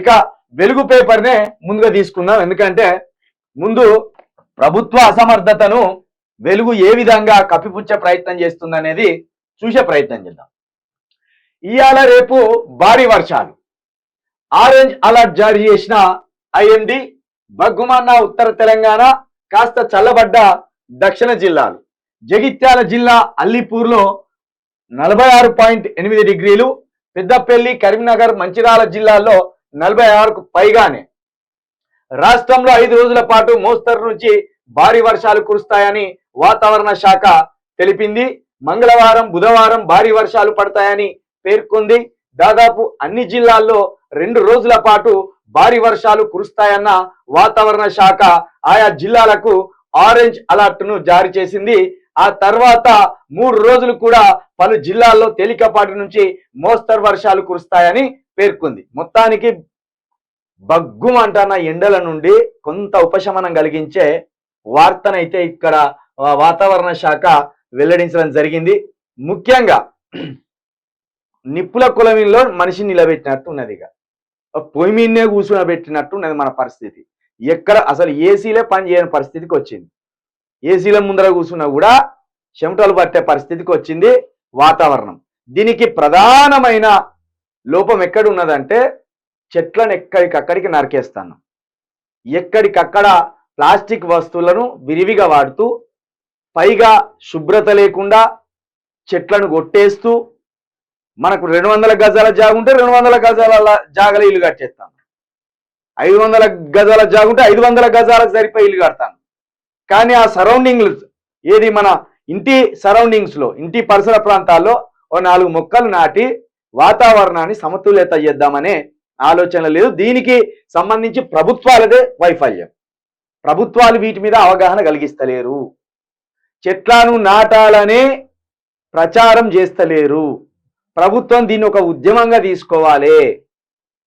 ఇక వెలుగు పేపర్నే ముందుగా తీసుకుందాం. ఎందుకంటే ముందు ప్రభుత్వ అసమర్థతను వెలుగు ఏ విధంగా కప్పిపుచ్చే ప్రయత్నం చేస్తుందనేది చూసే ప్రయత్నం చేద్దాం. ఇవాళ రేపు భారీ వర్షాలు, ఆరెంజ్ అలర్ట్ జారీ చేసిన ఐఎండి, బగ్గుమన్న ఉత్తర తెలంగాణ, కాస్త చల్లబడ్డ దక్షిణ జిల్లాలు. జగిత్యాల జిల్లా అల్లిపూర్లో 46.8 డిగ్రీలు, పెద్దపల్లి, కరీంనగర్, మంచిర్యాల జిల్లాల్లో 46కు పైగానే. రాష్ట్రంలో 5 రోజుల పాటు మోస్తరు నుంచి భారీ వర్షాలు కురుస్తాయని వాతావరణ శాఖ తెలిపింది. మంగళవారం, బుధవారం భారీ వర్షాలు పడతాయని పేర్కొంది. దాదాపు అన్ని జిల్లాల్లో 2 రోజుల పాటు భారీ వర్షాలు కురుస్తాయన్న వాతావరణ శాఖ ఆయా జిల్లాలకు ఆరెంజ్ అలర్ట్ ను జారీ చేసింది. ఆ తర్వాత 3 రోజులు కూడా పలు జిల్లాల్లో తేలికపాటి నుంచి మోస్తరు వర్షాలు కురుస్తాయని పేర్కొంది. మొత్తానికి బగ్గుమంటున్న ఎండల నుండి కొంత ఉపశమనం కలిగించే వార్తనైతే ఇక్కడ వాతావరణ శాఖ వెల్లడించడం జరిగింది. ముఖ్యంగా నిప్పుల కులమిలో మనిషి నిలబెట్టినట్టు ఉన్నది, ఇక పొయ్యి మీదనే కూర్చోబెట్టినట్టు ఉన్నది మన పరిస్థితి. ఎక్కడ అసలు ఏసీలే పని చేయని పరిస్థితికి వచ్చింది. ఏసీల ముందర కూర్చున్నా కూడా చెమటలు పట్టే పరిస్థితికి వచ్చింది వాతావరణం. దీనికి ప్రధానమైన లోపం ఎక్కడ ఉన్నదంటే చెట్లను ఎక్కడికక్కడికి నరికేస్తాను. ఎక్కడికక్కడ ప్లాస్టిక్ వస్తువులను విరివిగా వాడుతూ, పైగా శుభ్రత లేకుండా చెట్లను కొట్టేస్తూ, మనకు 200 గజాల జాగ ఉంటే 200 గజాల జాగల ఇల్లు కట్టేస్తాను, 500 గజాల జాగ ఉంటే 500 గజాలకు సరిపోయి ఇల్లు కడతాను. కానీ ఆ సరౌండింగ్స్ ఏది మన ఇంటి సరౌండింగ్స్ లో, ఇంటి పరిసర ప్రాంతాల్లో ఓ 4 మొక్కలు నాటి వాతావరణాన్ని సమతుల్యత చేద్దామనే ఆలోచన లేదు. దీనికి సంబంధించి ప్రభుత్వాలదే వైఫల్యం. ప్రభుత్వాలు వీటి మీద అవగాహన కలిగిస్తలేరు, చెట్లను నాటాలనే ప్రచారం చేస్తలేరు. ప్రభుత్వం దీన్ని ఒక ఉద్యమంగా తీసుకోవాలి.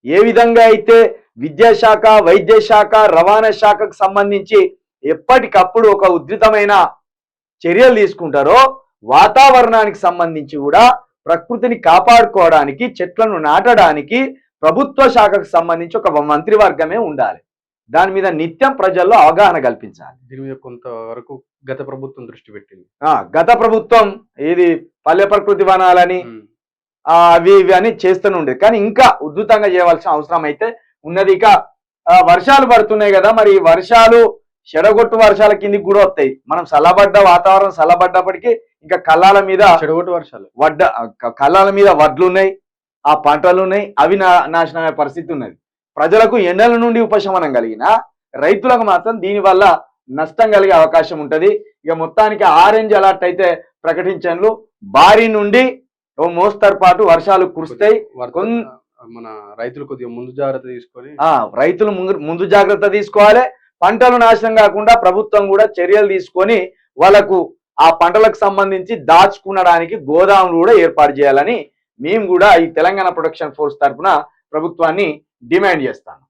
ఏ విధంగా అయితే విద్యాశాఖ, వైద్య శాఖ, రవాణా శాఖకు సంబంధించి ఎప్పటికప్పుడు ఒక ఉధృతమైన చర్యలు తీసుకుంటారో, వాతావరణానికి సంబంధించి కూడా ప్రకృతిని కాపాడుకోవడానికి, చెట్లను నాటడానికి ప్రభుత్వ శాఖకు సంబంధించి ఒక మంత్రివర్గమే ఉండాలి. దాని మీద నిత్యం ప్రజల్లో అవగాహన కల్పించాలి. దీని మీద కొంతవరకు గత ప్రభుత్వం దృష్టి పెట్టింది. గత ప్రభుత్వం ఏది పల్లె ప్రకృతి వనాలని అవి ఇవి అని చేస్తూనే ఉండేది. కానీ ఇంకా ఉధృతంగా చేయవలసిన అవసరం అయితే ఉన్నది. ఇక వర్షాలు పడుతున్నాయి కదా, మరి వర్షాలు చెడగొట్టు వర్షాల కిందికి కూడా వస్తాయి. మనం చల్లబడ్డ వాతావరణం చల్లబడ్డప్పటికీ ఇంకా కళ్ళాల మీద చెడగొట్టు వర్షాలు, కళ్ళాల మీద వడ్లు ఉన్నాయి, ఆ పంటలు ఉన్నాయి, అవి నాశనమయ్యే పరిస్థితి ఉన్నది. ప్రజలకు ఎండల నుండి ఉపశమనం కలిగిన రైతులకు మాత్రం దీనివల్ల నష్టం కలిగే అవకాశం ఉంటది. ఇక మొత్తానికి ఆరెంజ్ అలర్ట్ అయితే ప్రకటించాను. భారీ నుండి ఓ మోస్తరు పాటు వర్షాలు కురుస్తాయి. మన రైతులు కొద్దిగా ముందు జాగ్రత్త తీసుకొని, రైతులు ముందు జాగ్రత్త తీసుకోవాలి. పంటలు నాశనం కాకుండా ప్రభుత్వం కూడా చర్యలు తీసుకొని వాళ్ళకు ఆ పంటలకు సంబంధించి దాచుకునడానికి గోదాములు కూడా ఏర్పాటు చేయాలని మేము కూడా ఈ తెలంగాణ ప్రొడక్షన్ ఫోర్స్ తరఫున ప్రభుత్వాన్ని డిమాండ్ చేస్తాను.